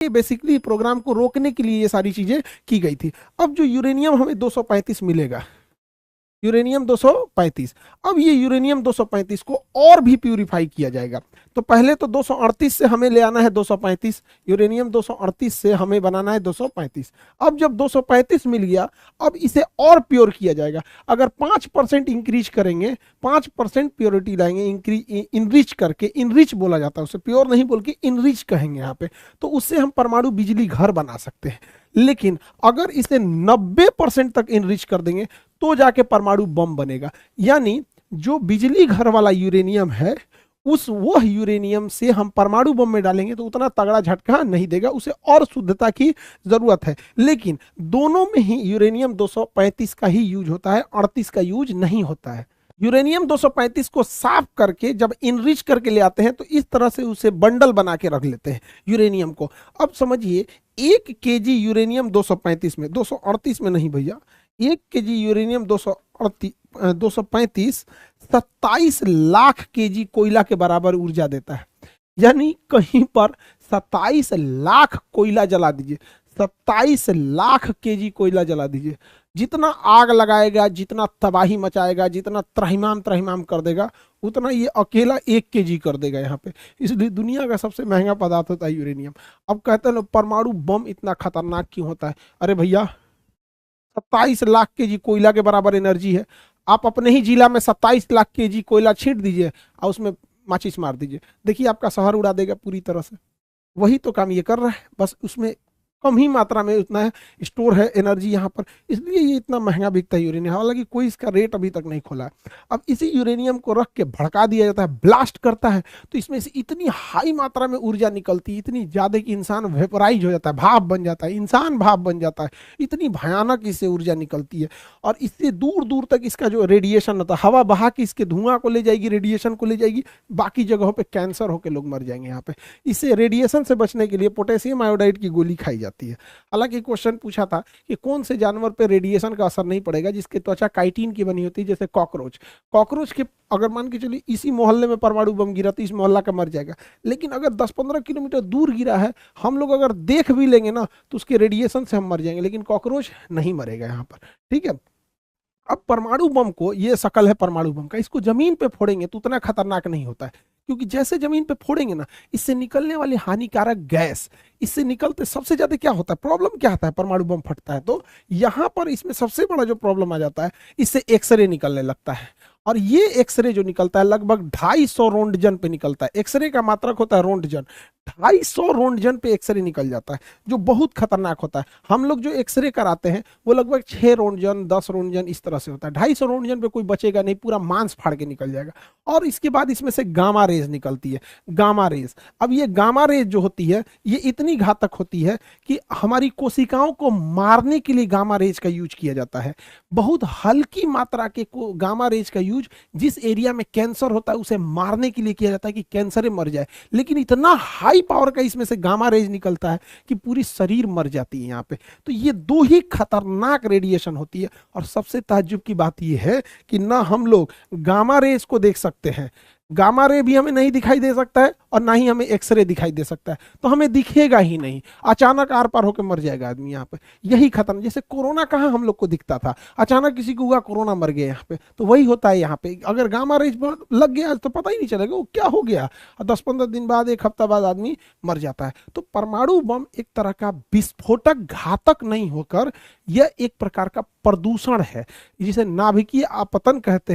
ये basically programme को रोकने के लिए ये सारी चीजें की गई थी। अब जो यूरेनियम हमें 235 मिलेगा, यूरेनियम 235, अब ये यूरेनियम 235 को और भी प्यूरिफाई किया जाएगा। तो पहले तो 238 से हमें ले आना है 235, यूरेनियम 238 से हमें बनाना है 235। अब जब 235 मिल गया, अब इसे और प्योर किया जाएगा। अगर 5% इंक्रीज करेंगे, 5% प्योरिटी लाएंगे, इनरिच करके, इनरिच बोला जाता है उसे, प्योर नहीं बोल के इनरिच कहेंगे यहाँ पे, तो उससे हम परमाणु बिजली घर बना सकते हैं। लेकिन अगर इसे 90% तक इनरिच कर देंगे तो जाके परमाणु बम बनेगा। यानी जो बिजली घर वाला यूरेनियम है, वह यूरेनियम से हम परमाणु बम में डालेंगे तो उतना तगड़ा झटका नहीं देगा, उसे और शुद्धता की जरूरत है। लेकिन दोनों में ही यूरेनियम 235 का ही यूज होता है, 38 का यूज नहीं होता है। यूरेनियम 235 को साफ करके जब इनरिच करके ले आते हैं तो इस तरह से उसे बंडल बना के रख लेते हैं यूरेनियम को। अब समझिए 1 केजी यूरेनियम 235 में, 238 में नहीं भैया, 1 केजी यूरेनियम 235 27 लाख केजी कोयला के बराबर ऊर्जा देता है। यानी कहीं पर 27 लाख कोयला जला दीजिए, 27 लाख केजी कोयला जला दीजिए, जितना आग लगाएगा, जितना तबाही मचाएगा, जितना त्रहिमाम त्रहिमाम कर देगा, उतना ये अकेला 1 केजी कर देगा यहाँ पे। इसलिए दुनिया का सबसे महंगा पदार्थ होता है यूरेनियम। अब कहते हैं परमाणु बम इतना खतरनाक क्यों होता है? अरे भैया 27 लाख केजी कोयला के बराबर एनर्जी है। आप अपने ही जिला में 27 लाख केजी कोयला छींट दीजिए और उसमें माचिस मार दीजिए, देखिए आपका शहर उड़ा देगा पूरी तरह से। वही तो काम ये कर रहा है, बस उसमें कम ही मात्रा में उतना है स्टोर है एनर्जी यहाँ पर, इसलिए ये इतना महंगा बिकता है यूरेनियम। हालांकि कोई इसका रेट अभी तक नहीं खोला है। अब इसी यूरेनियम को रख के भड़का दिया जाता है, ब्लास्ट करता है, तो इसमें से इतनी हाई मात्रा में ऊर्जा निकलती है, इतनी ज्यादा कि इंसान वेपराइज हो जाता है, भाप बन जाता है, इंसान भाप बन जाता है। इतनी भयानक इससे ऊर्जा निकलती है और इससे दूर दूर तक इसका जो रेडिएशन होता है, हवा बहा के इसके धुआं को ले जाएगी, रेडिएशन को ले जाएगी, बाकी जगहों पर कैंसर होकर लोग मर जाएंगे यहाँ पे। इससे रेडिएशन से बचने के लिए पोटेशियम आयोडाइड की गोली खाई जाती है। हालांकि क्वेश्चन पूछा था कि कौन से जानवर पे रेडिएशन का असर नहीं पड़ेगा, जिसकी त्वचा काइटिन की बनी होती है, जैसे कॉकरोच। कॉकरोच के अगर मान के चलिए इसी मोहल्ले में परमाणु बम गिरा तो इस मोहल्ला का मर जाएगा। लेकिन अगर 10-15 किलोमीटर दूर गिरा है, हम लोग अगर देख भी लेंगे ना तो उसके रेडिएशन से हम मर जाएंगे, लेकिन कॉकरोच नहीं मरेगा यहाँ पर। ठीक है। अब परमाणु बम को, ये शकल है परमाणु बम का, इसको जमीन पे फोड़ेंगे तो उतना खतरनाक नहीं होता है, क्योंकि जैसे जमीन पे फोड़ेंगे ना, इससे निकलने वाली हानिकारक गैस, इससे निकलते सबसे ज्यादा क्या होता है, प्रॉब्लम क्या आता है परमाणु बम फटता है तो यहां पर इसमें सबसे बड़ा जो प्रॉब्लम आ जाता है, इससे एक्सरे निकलने लगता है। और ये एक्सरे जो निकलता है लगभग 250 रोंटजन पे निकलता है। एक्सरे का मात्रक होता है रोंटजन, 250 रोंटजन पे एक्सरे निकल जाता है, जो बहुत खतरनाक होता है। हम लोग जो एक्सरे कराते हैं वो लगभग 6 रोंटजन 10 रोंटजन इस तरह से होता है। 250 रोंटजन पे कोई बचेगा नहीं, पूरा मांस फाड़ के निकल जाएगा। और इसके बाद इसमें से गामा रेज निकलती है, गामा रेज। अब ये गामा रेज जो होती है ये इतनी घातक होती है कि हमारी कोशिकाओं को मारने के लिए गामा रेज का यूज किया जाता है। बहुत हल्की मात्रा के गामा रेज का यूज जिस एरिया में कैंसर होता है उसे मारने के लिए किया जाता है कि कैंसर मर जाए। लेकिन इतना हाई पावर का इसमें से गामा रेज निकलता है कि पूरी शरीर मर जाती है यहाँ पे। तो ये 2 ही खतरनाक रेडिएशन होती है। और सबसे ताज्जुब की बात यह है कि ना हम लोग गामा रेज को देख सकते हैं, गामा रे भी हमें नहीं दिखाई दे सकता है, और ना ही हमें एक्सरे दिखाई दे सकता है, तो हमें दिखेगा ही नहीं, अचानक आर पार होकर मर जाएगा आदमी यहाँ पे। यही खतरनाक, जैसे कोरोना कहाँ हम लोग को दिखता था, अचानक किसी को हुआ कोरोना मर गया यहाँ पे, तो वही होता है यहाँ पे। अगर गामा रेज लग गया तो पता ही नहीं चलेगा वो क्या हो गया, और 10-15 दिन बाद, 1 हफ्ता बाद आदमी मर जाता है। तो परमाणु बम एक तरह का विस्फोटक घातक नहीं होकर यह एक प्रकार का प्रदूषण है, जिसे नाभिकीय आपतन कहते हैं।